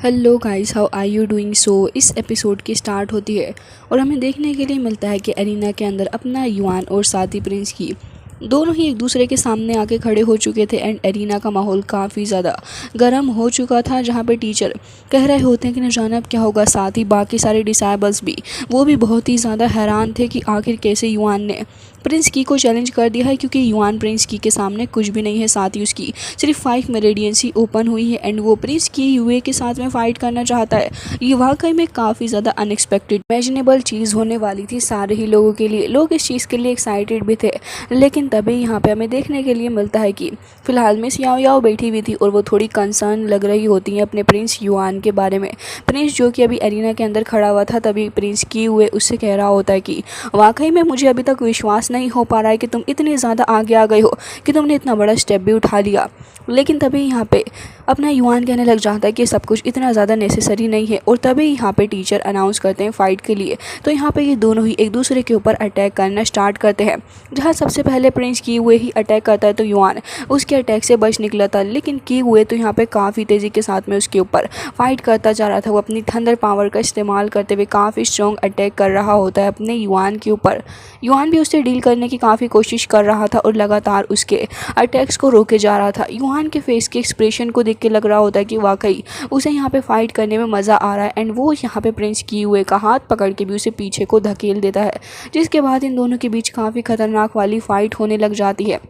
Hello guys, how are you doing. इस episode की start होती है और हमें देखने के लिए मिलता है कि एरिना के अंदर अपना युआन और साथ ही प्रिंस की दोनों ही एक दूसरे के सामने आके खड़े हो चुके थे। एंड एरिना का माहौल काफ़ी ज़्यादा गर्म हो चुका था, जहाँ पे टीचर कह रहे होते हैं कि न जाने अब क्या होगा। साथ ही बाकी सारे डिसाइबल्स भी वो भी बहुत ही ज़्यादा हैरान थे कि आखिर कैसे युआन ने प्रिंस की को चैलेंज कर दिया है, क्योंकि युआन प्रिंस की के सामने कुछ भी नहीं है। साथ ही उसकी सिर्फ 5 मेरेडियंस ही ओपन हुई है एंड वो प्रिंस की यूए के साथ में फ़ाइट करना चाहता है। ये वाकई में काफ़ी ज़्यादा अनएक्सपेक्टेड इमेजिनेबल चीज़ होने वाली थी सारे ही लोगों के लिए। लोग इस चीज़ के लिए एक्साइटेड भी थे, लेकिन तभी यहाँ पे हमें देखने के लिए मिलता है कि फ़िलहाल मिस याओ याओ बैठी हुई थी और वो थोड़ी कंसर्न लग रही होती हैं अपने प्रिंस युआन के बारे में। प्रिंस जो कि अभी एरिना के अंदर खड़ा हुआ था, तभी प्रिंस की हुए उससे कह रहा होता है कि वाकई में मुझे अभी तक विश्वास नहीं हो पा रहा है कि तुम इतने ज़्यादा आगे आ गए हो, कि तुमने इतना बड़ा स्टेप भी उठा लिया। लेकिन तभी यहाँ पे अपना युआन कहने लग जाता है कि सब कुछ इतना ज़्यादा नेसेसरी नहीं है। और तभी यहाँ पे टीचर अनाउंस करते हैं फ़ाइट के लिए। तो यहाँ पे ये दोनों ही एक दूसरे के ऊपर अटैक करना स्टार्ट करते हैं, जहाँ सबसे पहले प्रिंस की हुए ही अटैक करता है तो युआन उसके अटैक से बच निकला था। लेकिन की हुए तो यहाँ पे काफ़ी तेज़ी के साथ में उसके ऊपर फाइट करता जा रहा था। वो अपनी थंडर पावर का इस्तेमाल करते हुए काफ़ी स्ट्रॉन्ग अटैक कर रहा होता है अपने युआन के ऊपर। युआन भी उससे डील करने की काफ़ी कोशिश कर रहा था और लगातार उसके अटैक्स को रोके जा रहा था। युआन के फेस के एक्सप्रेशन को देख के लग रहा होता है कि वाकई उसे यहाँ पे फाइट करने में मज़ा आ रहा है। एंड वो यहाँ पे प्रिंस की हुए का हाथ पकड़ के भी उसे पीछे को धकेल देता है, जिसके बाद इन दोनों के बीच काफ़ी खतरनाक वाली फाइट होने लग जाती है।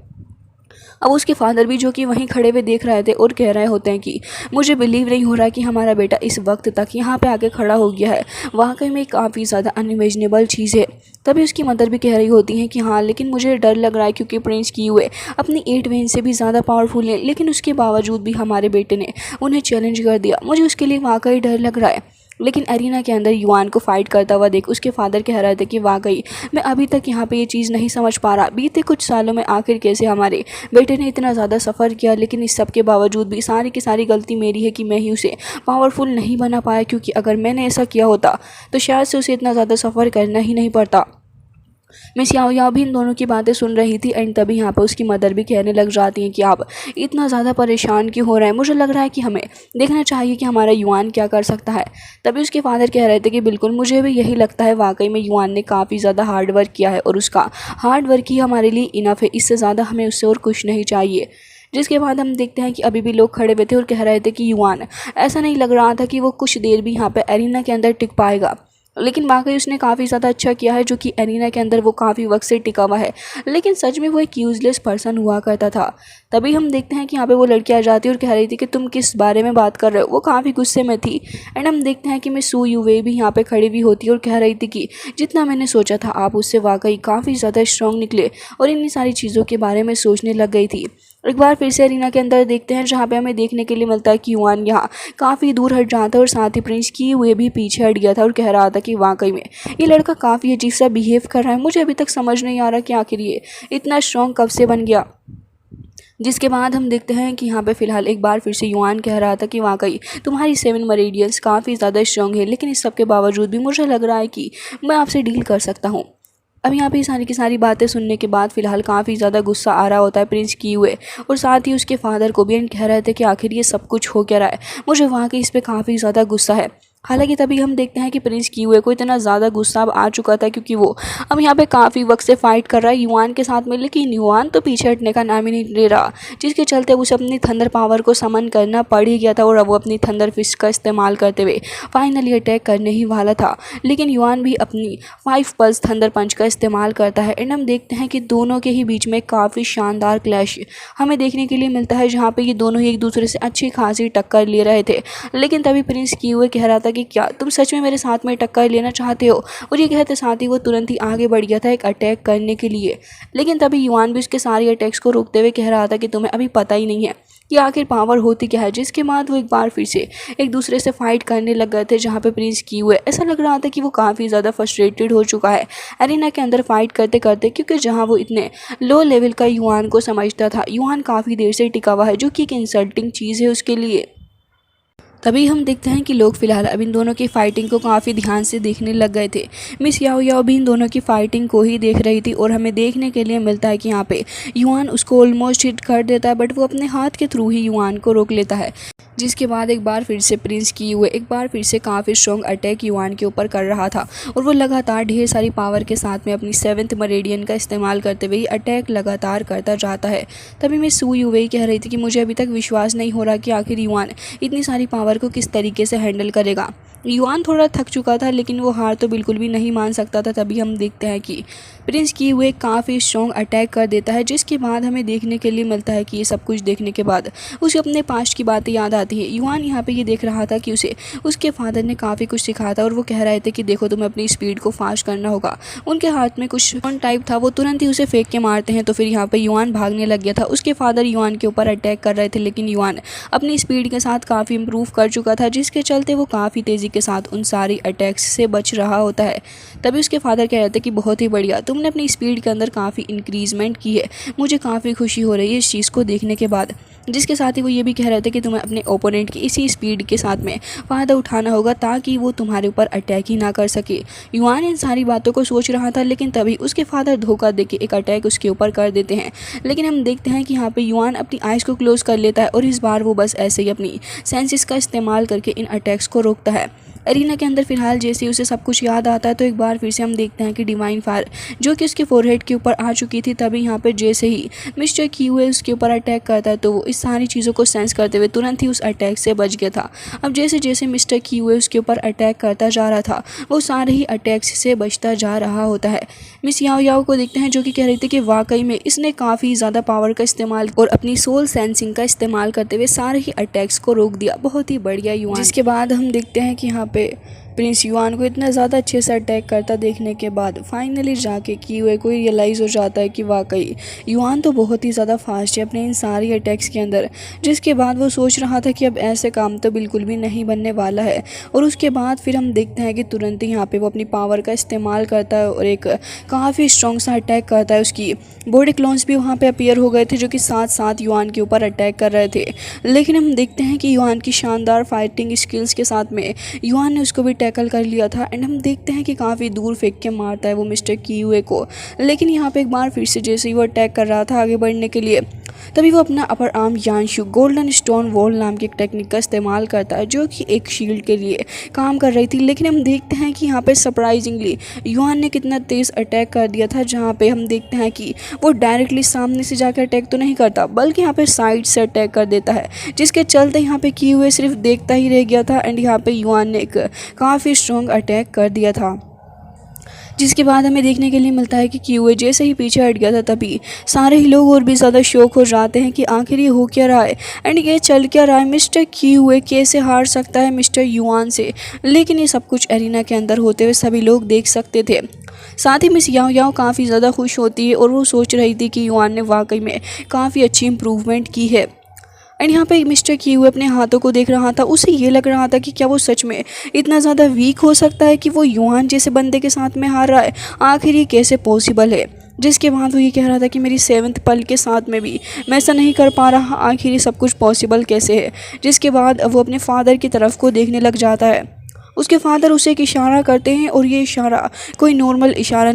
अब उसके फादर भी जो कि वहीं खड़े हुए देख रहे थे और कह रहे होते हैं कि मुझे बिलीव नहीं हो रहा कि हमारा बेटा इस वक्त तक यहाँ पे आके खड़ा हो गया है। वाकई में काफ़ी ज़्यादा अनइमेजिनेबल चीज़ है। तभी उसकी मदर भी कह रही होती हैं कि हाँ, लेकिन मुझे डर लग रहा है, क्योंकि प्रिंस की हुए अपनी 8 वेन से भी ज़्यादा पावरफुल है, लेकिन उसके बावजूद भी हमारे बेटे ने उन्हें चैलेंज कर दिया। मुझे उसके लिए वाकई डर लग रहा है। लेकिन एरिना के अंदर युआन को फाइट करता हुआ देख उसके फादर कह रहे थे कि वाकई मैं अभी तक यहाँ पे ये चीज़ नहीं समझ पा रहा, बीते कुछ सालों में आखिर कैसे हमारे बेटे ने इतना ज़्यादा सफ़र किया, लेकिन इस सब के बावजूद भी सारी की सारी गलती मेरी है कि मैं ही उसे पावरफुल नहीं बना पाया। क्योंकि अगर मैंने ऐसा किया होता तो शायद से उसे इतना ज़्यादा सफ़र करना ही नहीं पड़ता। मिस याओ याओ भी इन दोनों की बातें सुन रही थी। एंड तभी यहाँ पर उसकी मदर भी कहने लग जाती हैं कि आप इतना ज़्यादा परेशान क्यों हो रहे हैं, मुझे लग रहा है कि हमें देखना चाहिए कि हमारा युआन क्या कर सकता है। तभी उसके फादर कह रहे थे कि बिल्कुल मुझे भी यही लगता है, वाकई में युआन ने काफ़ी ज़्यादा हार्ड वर्क किया है और उसका हार्ड वर्क ही हमारे लिए इनफ है, इससे ज़्यादा हमें उससे और कुछ नहीं चाहिए। जिसके बाद हम देखते हैं कि अभी भी लोग खड़े हुए थे और कह रहे थे कि युआन ऐसा नहीं लग रहा था कि वो कुछ देर भी यहाँ पे एरिना के अंदर टिक पाएगा, लेकिन वाकई उसने काफ़ी ज़्यादा अच्छा किया है, जो कि एरिना के अंदर वो काफ़ी वक्त से टिका हुआ है। लेकिन सच में वो एक यूजलेस पर्सन हुआ करता था। तभी हम देखते हैं कि यहाँ पे वो लड़की आ जाती है और कह रही थी कि तुम किस बारे में बात कर रहे हो। वो काफ़ी गुस्से में थी। एंड हम देखते हैं कि मिस सू यूवे भी यहाँ पे खड़ी हुई होती है और कह रही थी कि जितना मैंने सोचा था आप उससे वाकई काफ़ी ज़्यादा स्ट्रॉन्ग निकले, और इन्हीं सारी चीज़ों के बारे में सोचने लग गई थी। एक बार फिर से एरिना के अंदर देखते हैं, जहाँ पे हमें देखने के लिए मिलता है कि युआन यहाँ काफ़ी दूर हट जाता है और साथ ही प्रिंस की हुए भी पीछे हट गया था और कह रहा था कि वाकई में ये लड़का काफ़ी अजीब सा बिहेव कर रहा है, मुझे अभी तक समझ नहीं आ रहा कि आखिर ये इतना स्ट्रॉन्ग कब से बन गया। जिसके बाद हम देखते हैं कि यहाँ पे फ़िलहाल एक बार फिर से युआन कह रहा था कि वाकई तुम्हारी 7 मेरेडियंस काफ़ी ज़्यादा स्ट्रॉन्ग है, लेकिन इस सब के बावजूद भी मुझे लग रहा है कि मैं आपसे डील कर सकता हूँ। अब यहाँ पे सारी की सारी बातें सुनने के बाद फ़िलहाल काफ़ी ज़्यादा गुस्सा आ रहा होता है प्रिंस की हुए, और साथ ही उसके फादर को भी। एंड कह रहे थे कि आखिर ये सब कुछ हो क्या रहा है, मुझे वाकई इस पर काफ़ी ज़्यादा गुस्सा है। हालांकि तभी हम देखते हैं कि प्रिंस की हुए को इतना ज़्यादा गुस्सा अब आ चुका था, क्योंकि वो अब यहाँ पे काफ़ी वक्त से फाइट कर रहा है युआन के साथ में, लेकिन युआन तो पीछे हटने का नाम ही नहीं ले रहा, जिसके चलते उसे अपनी थंडर पावर को समन करना पड़ ही गया था। और अब वो अपनी थंडर फिस्ट का इस्तेमाल करते हुए फाइनली अटैक करने ही वाला था, लेकिन युआन भी अपनी 5 पल्स थंडर पंच का इस्तेमाल करता है। एंड हम देखते हैं कि दोनों के ही बीच में काफ़ी शानदार क्लैश हमें देखने के लिए मिलता है, जहाँ पे ये दोनों ही एक दूसरे से अच्छी खासी टक्कर ले रहे थे। लेकिन तभी प्रिंस की हुए कह रहा था कि क्या तुम सच में मेरे साथ में टक्कर लेना चाहते हो, और ये कहते साथ ही वो तुरंत ही आगे बढ़ गया था एक अटैक करने के लिए। लेकिन तभी युआन भी उसके सारे अटैक्स को रोकते हुए कह रहा था कि तुम्हें अभी पता ही नहीं है कि आखिर पावर होती क्या है। जिसके बाद वो एक बार फिर से एक दूसरे से फाइट करने लग गए थे, जहाँ पे प्रिंस की हुए ऐसा लग रहा था कि वो काफ़ी ज़्यादा फ्रस्ट्रेटेड हो चुका है एरिना के अंदर फाइट करते करते, क्योंकि जहाँ वो इतने लो लेवल का युआन को समझता था, युआन काफ़ी देर से टिका हुआ है, जो कि एक इंसल्टिंग चीज़ है उसके लिए। तभी हम देखते हैं कि लोग फिलहाल अब इन दोनों की फाइटिंग को काफ़ी ध्यान से देखने लग गए थे। मिस याओ याओ भी इन दोनों की फाइटिंग को ही देख रही थी, और हमें देखने के लिए मिलता है कि यहाँ पे युआन उसको ऑलमोस्ट हिट कर देता है, बट वो अपने हाथ के थ्रू ही युआन को रोक लेता है। जिसके बाद एक बार फिर से प्रिंस कियूए एक बार फिर से काफ़ी स्ट्रॉन्ग अटैक युआन के ऊपर कर रहा था और वो लगातार ढेर सारी पावर के साथ में अपनी 7th मरेडियन का इस्तेमाल करते हुए अटैक लगातार करता जाता है। तभी मैं सू यूवेई कह रही थी कि मुझे अभी तक विश्वास नहीं हो रहा कि आखिर युआन इतनी सारी पावर को किस तरीके से हैंडल करेगा। युआन थोड़ा थक चुका था लेकिन वो हार तो बिल्कुल भी नहीं मान सकता था। तभी हम देखते हैं कि प्रिंस कियूए काफ़ी स्ट्रॉन्ग अटैक कर देता है, जिसके बाद हमें देखने के लिए मिलता है कि ये सब कुछ देखने के बाद उसे अपने पास्ट की बातें याद आती है। युआन यहाँ पे ये देख रहा था कि उसे उसके फादर ने काफ़ी कुछ सिखाया था और वो कह रहे थे कि देखो तुम्हें अपनी स्पीड को फास्ट करना होगा। उनके हाथ में कुछ वन टाइप था, वो तुरंत ही उसे फेंक के मारते हैं। तो फिर यहाँ पे युआन भागने लग गया था। उसके फादर युआन के ऊपर अटैक कर रहे थे लेकिन युआन अपनी स्पीड के साथ काफ़ी इंप्रूव कर चुका था, जिसके चलते वो काफ़ी तेज़ी के साथ उन सारी अटैक्स से बच रहा होता है। तभी उसके फादर कह रहे थे कि बहुत ही बढ़िया, तुमने अपनी स्पीड के अंदर काफ़ी इंक्रीजमेंट की है, मुझे काफ़ी खुशी हो रही है इस चीज़ को देखने के बाद। जिसके साथ ही वो ये भी कह रहे थे कि तुम्हें अपने ओपोनेंट की इसी स्पीड के साथ में फ़ायदा उठाना होगा ताकि वो तुम्हारे ऊपर अटैक ही ना कर सके। युआन इन सारी बातों को सोच रहा था लेकिन तभी उसके फादर धोखा देके एक अटैक उसके ऊपर कर देते हैं। लेकिन हम देखते हैं कि यहाँ पे युआन अपनी आइज़ को क्लोज कर लेता है और इस बार वो बस ऐसे ही अपनी सेंसेस का इस्तेमाल करके इन अटैक्स को रोकता है। एरिना के अंदर फिलहाल जैसे ही उसे सब कुछ याद आता है तो एक बार फिर से हम देखते हैं कि डिवाइन फायर जो कि उसके फोरहेड के ऊपर आ चुकी थी। तभी यहाँ पे जैसे ही मिस्टर कियूए उसके ऊपर अटैक करता है तो वो इस सारी चीज़ों को सेंस करते हुए तुरंत ही उस अटैक से बच गया था। अब जैसे जैसे मिस्टर कियूए उसके ऊपर अटैक करता जा रहा था वो सारे ही अटैक्स से बचता जा रहा होता है। मिस याओ याओ को देखते हैं जो कि कह रही थी कि वाकई में इसने काफ़ी ज़्यादा पावर का इस्तेमाल और अपनी सोल सेंसिंग का इस्तेमाल करते हुए सारे ही अटैक्स को रोक दिया। बहुत ही बढ़िया युआन। जिसके बाद हम देखते हैं कि यहाँ पे प्रिंस युआन को इतना ज़्यादा अच्छे से अटैक करता देखने के बाद फाइनली जाके कियूए को रियलाइज़ हो जाता है कि वाकई युआन तो बहुत ही ज़्यादा फास्ट है अपने इन सारी अटैक्स के अंदर। जिसके बाद वो सोच रहा था कि अब ऐसे काम तो बिल्कुल भी नहीं बनने वाला है। और उसके बाद फिर हम देखते हैं कि तुरंत ही यहाँ पे वो अपनी पावर का इस्तेमाल करता है और एक काफ़ी स्ट्रॉन्ग सा अटैक करता है। उसकी बॉडी क्लोन्स भी वहाँ पे अपीयर हो गए थे जो कि साथ साथ युआन के ऊपर अटैक कर रहे थे। लेकिन हम देखते हैं कि युआन की शानदार फाइटिंग स्किल्स के साथ में युआन ने उसको भी टैकल कर लिया था एंड हम देखते हैं कि काफ़ी दूर फेंक के मारता है वो मिस्टर कियूए को। लेकिन यहाँ पे एक बार फिर से जैसे ही वो अटैक कर रहा था आगे बढ़ने के लिए तभी वो अपना अपर आर्म यानशु गोल्डन स्टोन वॉल नाम की एक टेक्निक का इस्तेमाल करता है जो कि एक शील्ड के लिए काम कर रही थी। लेकिन हम देखते हैं कि यहाँ पे सरप्राइजिंगली युआन ने कितना तेज़ अटैक कर दिया था, जहाँ पे हम देखते हैं कि वो डायरेक्टली सामने से जाकर अटैक तो नहीं करता बल्कि यहाँ पे साइड से अटैक कर देता है, जिसके चलते यहाँ पे कियूए सिर्फ देखता ही रह गया था एंड यहाँ पे युआन ने एक काफ़ी स्ट्रॉन्ग अटैक कर दिया था। जिसके बाद हमें देखने के लिए मिलता है कि कियूए जैसे ही पीछे हट गया था तभी सारे ही लोग और भी ज़्यादा शौक हो जाते हैं कि आखिर ये हो क्या रहा है एंड ये चल क्या रहा है, मिस्टर कियूए कैसे हार सकता है मिस्टर युआन से। लेकिन ये सब कुछ एरिना के अंदर होते हुए सभी लोग देख सकते थे। साथ ही मिस याओ याओ काफ़ी ज़्यादा खुश होती है और वो सोच रही थी कि युआन ने वाकई में काफ़ी अच्छी इम्प्रूवमेंट की है। एंड यहाँ पे मिस्टर कियूए अपने हाथों को देख रहा था, उसे ये लग रहा था कि क्या वो सच में इतना ज़्यादा वीक हो सकता है कि वो युआन जैसे बंदे के साथ में हार रहा है, आखिर ये कैसे पॉसिबल है। जिसके बाद वो ये कह रहा था कि मेरी 7th पल के साथ में भी मैं ऐसा नहीं कर पा रहा, आखिर ये सब कुछ पॉसिबल कैसे है। जिसके बाद वो अपने फादर की तरफ को देखने लग जाता है। उसके फादर उसे एक इशारा करते हैं और ये इशारा कोई नॉर्मल इशारा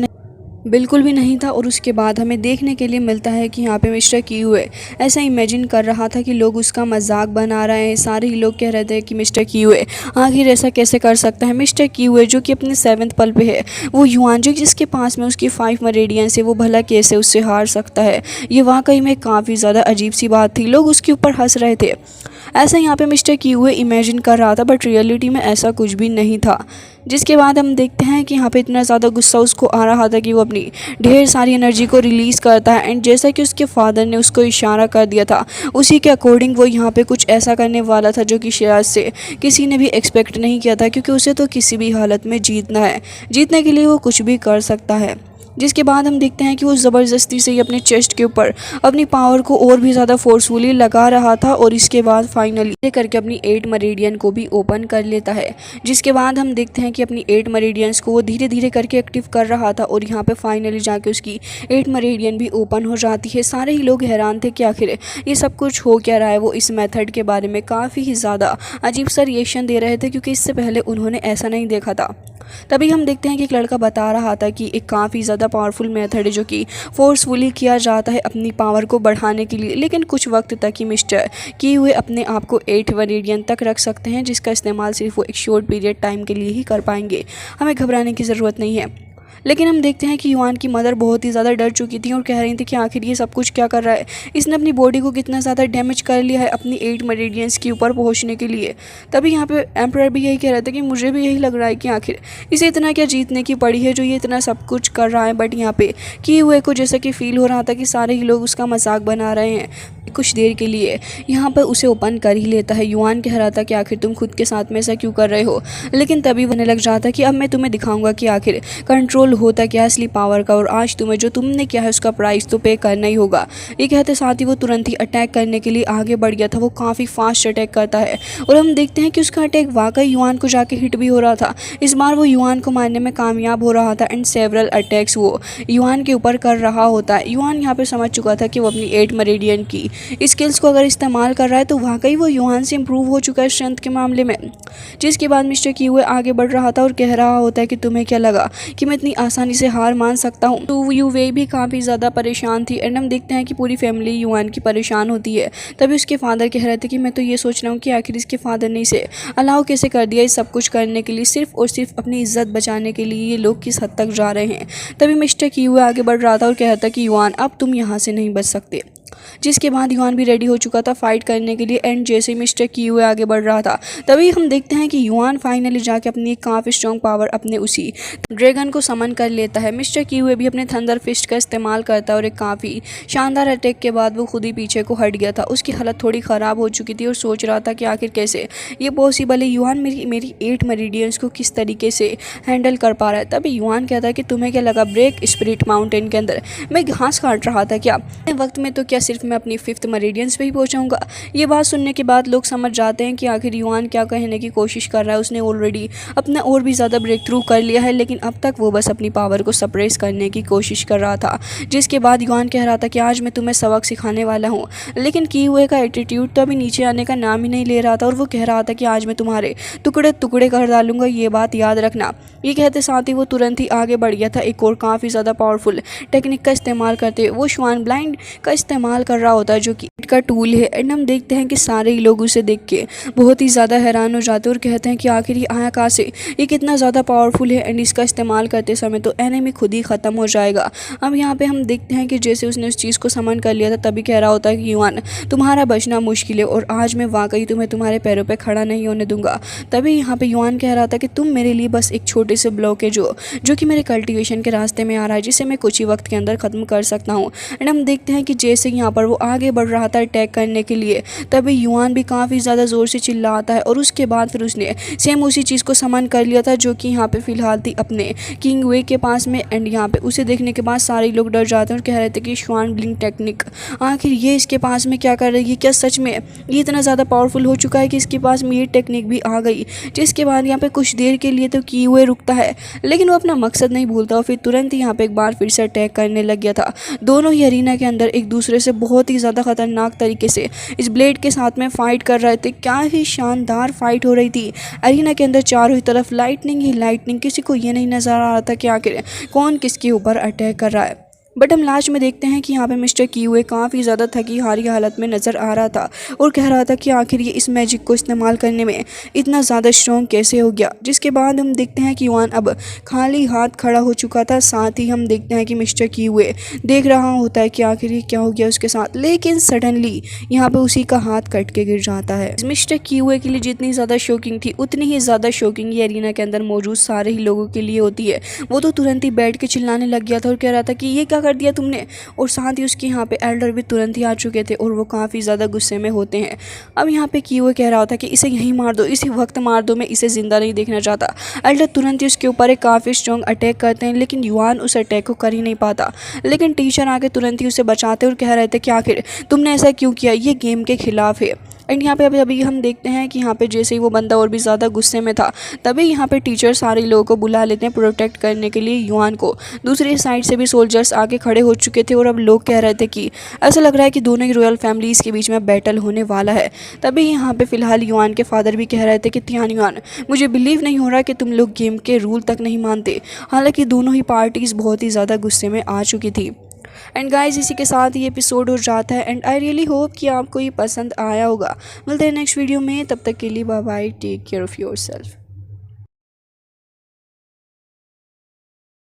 बिल्कुल भी नहीं था। और उसके बाद हमें देखने के लिए मिलता है कि यहाँ पे मिस्टर कियूए ऐसा इमेजिन कर रहा था कि लोग उसका मजाक बना रहे हैं। सारे ही लोग कह रहे थे कि मिस्टर कियूए आखिर ऐसा कैसे कर सकता है। मिस्टर कियूए जो कि अपने 7th पल पे है, वो युआन जो जिसके पास में उसकी 5 मरेडियंस है, वो भला कैसे उससे हार सकता है। ये वाकई में काफ़ी ज़्यादा अजीब सी बात थी। लोग उसके ऊपर हंस रहे थे। ऐसा यहाँ पे मिस्टर कियूए इमेजिन कर रहा था बट रियलिटी में ऐसा कुछ भी नहीं था। जिसके बाद हम देखते हैं कि यहाँ पे इतना ज़्यादा गुस्सा उसको आ रहा था कि वो अपनी ढेर सारी एनर्जी को रिलीज़ करता है एंड जैसा कि उसके फादर ने उसको इशारा कर दिया था उसी के अकॉर्डिंग वो यहाँ पे कुछ ऐसा करने वाला था जो कि शायद से किसी ने भी एक्सपेक्ट नहीं किया था, क्योंकि उसे तो किसी भी हालत में जीतना है, जीतने के लिए वो कुछ भी कर सकता है। जिसके बाद हम देखते हैं कि वो ज़बरदस्ती से ही अपने चेस्ट के ऊपर अपनी पावर को और भी ज़्यादा फोर्सफुली लगा रहा था और इसके बाद फाइनली करके अपनी 8 मरीडियन को भी ओपन कर लेता है। जिसके बाद हम देखते हैं कि अपनी 8 मरीडियंस को वो धीरे धीरे करके एक्टिव कर रहा था और यहाँ पे फाइनली जाके उसकी 8 मरीडियन भी ओपन हो जाती है। सारे ही लोग हैरान थे कि आखिर ये सब कुछ हो क्या रहा है। वो इस मेथड के बारे में काफ़ी ही ज़्यादा अजीब सा रिएक्शन दे रहे थे, क्योंकि इससे पहले उन्होंने ऐसा नहीं देखा था। तभी हम देखते हैं कि एक लड़का बता रहा था कि एक काफ़ी ज़्यादा पावरफुल मेथड है जो कि फोर्सफुली किया जाता है अपनी पावर को बढ़ाने के लिए, लेकिन कुछ वक्त तक ही मिस्टर किए हुए अपने आप को 8 वरीडियन तक रख सकते हैं, जिसका इस्तेमाल सिर्फ वो एक शॉर्ट पीरियड टाइम के लिए ही कर पाएंगे। हमें घबराने की ज़रूरत नहीं है। लेकिन हम देखते हैं कि युआन की मदर बहुत ही ज़्यादा डर चुकी थी और कह रही थी कि आखिर ये सब कुछ क्या कर रहा है, इसने अपनी बॉडी को कितना ज़्यादा डैमेज कर लिया है अपनी 8 मेरिडियंस के ऊपर पहुंचने के लिए। तभी यहाँ पे एम्परर भी यही कह रहे थे कि मुझे भी यही लग रहा है कि आखिर इसे इतना क्या जीतने की पड़ी है जो ये इतना सब कुछ कर रहा है। बट यहाँ पे किए हुए को जैसा कि फील हो रहा था कि सारे ही लोग उसका मजाक बना रहे हैं। कुछ देर के लिए यहाँ पर उसे ओपन कर ही लेता है। युआन कह रहा था कि आखिर तुम खुद के साथ में ऐसा क्यों कर रहे हो, लेकिन तभी बनने लग जाता कि अब मैं तुम्हें दिखाऊंगा कि आखिर कंट्रोल होता क्या असली पावर का, और आज तुम्हें जो तुमने किया है उसका प्राइस तो पे करना ही होगा। ये कहते साथ ही वो तुरंत ही अटैक करने के लिए आगे बढ़ गया था। वो काफ़ी फास्ट अटैक करता है और हम देखते हैं कि उसका अटैक वाकई युआन को जाके हिट भी हो रहा था। इस बार वो युआन को मारने में कामयाब हो रहा था एंड सेवरल अटैक्स वो युआन के ऊपर कर रहा होता है। युआन यहाँ पर समझ चुका था कि वो अपनी 8 मेरिडियन की स्किल्स को अगर इस्तेमाल कर रहा है तो वाकई वो युआन से इम्प्रूव हो चुका है स्ट्रेंथ के मामले में। जिसके बाद मिस्टर किए हुए आगे बढ़ रहा था और कह रहा होता है कि तुम्हें क्या लगा कि मैं इतनी आसानी से हार मान सकता हूँ। तो यू वे भी काफ़ी ज़्यादा परेशान थी एंड हम देखते हैं कि पूरी फैमिली युआन की परेशान होती है। तभी उसके फादर कह रहे थे कि मैं तो ये सोच रहा हूँ कि आखिर इसके फादर ने इसे अलाउ कैसे कर दिया इस सब कुछ करने के लिए, सिर्फ और सिर्फ अपनी इज्जत बचाने के लिए ये लोग किस हद तक जा रहे हैं। तभी मिस्टर किए हुए आगे बढ़ रहा था और कह रहा था कि युआन अब तुम यहाँ से नहीं बच सकते। जिसके बाद युआन भी रेडी हो चुका था फाइट करने के लिए एंड जैसे ही मिस्टर किए हुए आगे बढ़ रहा था तभी हम देखते हैं कि युआन फाइनली जाके अपनी एक काफ़ी स्ट्रॉन्ग पावर अपने उसी ड्रैगन को समन कर लेता है। मिस्टर किए हुए भी अपने थंडर फिस्ट का इस्तेमाल करता है और एक काफ़ी शानदार अटैक के बाद वो खुद ही पीछे को हट गया था। उसकी हालत थोड़ी ख़राब हो चुकी थी और सोच रहा था कि आखिर कैसे ये पॉसिबल है, युआन मेरी 8 मेरिडियंस को किस तरीके से हैंडल कर पा रहा है। तभी युआन कहता है कि तुम्हें क्या लगा ब्रेक स्पिरिट माउंटेन के अंदर मैं घास काट रहा था क्या, वक्त में तो क्या सिर्फ मैं अपनी 5th मेरिडियंस पे ही पहुंचाऊंगा। ये बात सुनने के बाद लोग समझ जाते हैं कि आखिर युआन क्या कहने की कोशिश कर रहा है। उसने ऑलरेडी अपना और भी ज़्यादा ब्रेक थ्रू कर लिया है, लेकिन अब तक वो बस अपनी पावर को सप्रेस करने की कोशिश कर रहा था। जिसके बाद युआन कह रहा था कि आज मैं तुम्हें सबक सिखाने वाला हूँ, लेकिन किए हुए का एटीट्यूड तो अभी नीचे आने का नाम ही नहीं ले रहा था और वो कह रहा था कि आज मैं तुम्हारे टुकड़े टुकड़े कर डालूंगा, ये बात याद रखना। ये कहते साथ ही वो तुरंत ही आगे बढ़ गया था एक और काफ़ी ज़्यादा पावरफुल टेक्निक का इस्तेमाल करते हुए। वो श्वान ब्लाइंड का इस्तेमाल कर रहा होता है जो कि का टूल है एंड हम देखते हैं कि सारे ही लोग उसे देख के बहुत ही ज़्यादा हैरान हो जाते हैं और कहते हैं कि आखिर ये आया कहाँ से, ये कितना ज़्यादा पावरफुल है एंड इसका इस्तेमाल करते समय तो एनिमी खुद ही ख़त्म हो जाएगा। अब यहाँ पे हम देखते हैं कि जैसे उसने उस चीज़ को समन कर लिया था तभी कह रहा होता है कि युआन तुम्हारा बचना मुश्किल है और आज मैं वाकई तुम्हें तुम्हारे पैरों पर खड़ा नहीं होने दूंगा। तभी यहाँ पे युआन कह रहा था कि तुम मेरे लिए बस एक छोटे से ब्लॉक है जो कि मेरे कल्टिवेशन के रास्ते में आ रहा है, जिसे मैं कुछ ही वक्त के अंदर ख़त्म कर सकता हूँ। एंड हम देखते हैं कि जैसे यहाँ पर वो आगे बढ़ रहा था अटैक करने के लिए तभी युआन भी काफ़ी ज़्यादा ज़ोर से चिल्लाता है और उसके बाद फिर उसने सेम उसी चीज़ को समन कर लिया था जो कि यहाँ पे फ़िलहाल थी अपने किंग वे के पास में। एंड यहाँ पे उसे देखने के बाद सारे लोग डर जाते हैं और कह रहे थे कि श्वान ब्लिंक टेक्निक आखिर ये इसके पास में क्या कर रही है, क्या सच में ये इतना ज़्यादा पावरफुल हो चुका है कि इसके पास में ये टेक्निक भी आ गई। जिसके बाद यहाँ पे कुछ देर के लिए तो किए हुए रुकता है लेकिन वो अपना मकसद नहीं भूलता और फिर तुरंत ही यहाँ पे एक बार फिर से अटैक करने लग गया था। दोनों ही अरीना के अंदर एक दूसरे से बहुत ही ज़्यादा खतरनाक तरीके से इस ब्लेड के साथ में फाइट कर रहे थे। क्या ही शानदार फाइट हो रही थी। अरीना के अंदर चारों ही तरफ लाइटनिंग ही लाइटनिंग, किसी को ये नहीं नज़र आ रहा था कि आखिर कौन किसके ऊपर अटैक कर रहा है। बट हम लास्ट में देखते हैं कि यहाँ पे मिस्टर किए हुए काफ़ी ज़्यादा थकी हारी हालत में नज़र आ रहा था और कह रहा था कि आखिर ये इस मैजिक को इस्तेमाल करने में इतना ज़्यादा स्ट्रॉन्ग कैसे हो गया। जिसके बाद हम देखते हैं कि युआन अब खाली हाथ खड़ा हो चुका था। साथ ही हम देखते हैं कि मिस्टर किए हुए देख रहा होता है कि आखिर ये क्या हो गया उसके साथ, लेकिन सडनली यहाँ पर उसी का हाथ कट के गिर जाता है। मिस्टर किए हुए के लिए जितनी ज़्यादा शॉकिंग थी उतनी ही ज़्यादा शॉकिंग ये अरीना के अंदर मौजूद सारे ही लोगों के लिए होती है। वो तो तुरंत ही बैठ के चिल्लाने लग गया था और कह रहा था कि ये क्या कर दिया तुमने, और साथ ही उसके यहाँ पे एल्डर भी तुरंत ही आ चुके थे और वो काफ़ी ज़्यादा गुस्से में होते हैं। अब यहाँ पे किए हुए कह रहा होता है कि इसे यहीं मार दो, इसी वक्त मार दो, मैं इसे ज़िंदा नहीं देखना चाहता। एल्डर तुरंत ही उसके ऊपर एक काफ़ी स्ट्रॉन्ग अटैक करते हैं लेकिन युआन उस अटैक को कर ही नहीं पाता। लेकिन टीचर आके तुरंत ही उसे बचाते और कह रहे थे कि आखिर तुमने ऐसा क्यों किया, ये गेम के खिलाफ है। एंड यहाँ पे अभी हम देखते हैं कि यहाँ पे जैसे ही वो बंदा और भी ज़्यादा गुस्से में था, तभी यहाँ पे टीचर सारे लोगों को बुला लेते हैं प्रोटेक्ट करने के लिए युआन को। दूसरी साइड से भी सोल्जर्स आके खड़े हो चुके थे और अब लोग कह रहे थे कि ऐसा लग रहा है कि दोनों ही रॉयल फैमिलीज़ के बीच में बैटल होने वाला है। तभी यहाँ पे फ़िलहाल युआन के फादर भी कह रहे थे कि तियान युआन, मुझे बिलीव नहीं हो रहा कि तुम लोग गेम के रूल तक नहीं मानते। हालांकि दोनों ही पार्टीज़ बहुत ही ज़्यादा गुस्से में आ चुकी थी। एंड गाइस, इसी के साथ ये एपिसोड हो जाता है एंड आई रियली होप कि आपको ये पसंद आया होगा। मिलते हैं नेक्स्ट वीडियो में, तब तक के लिए bye bye, take care of yourself.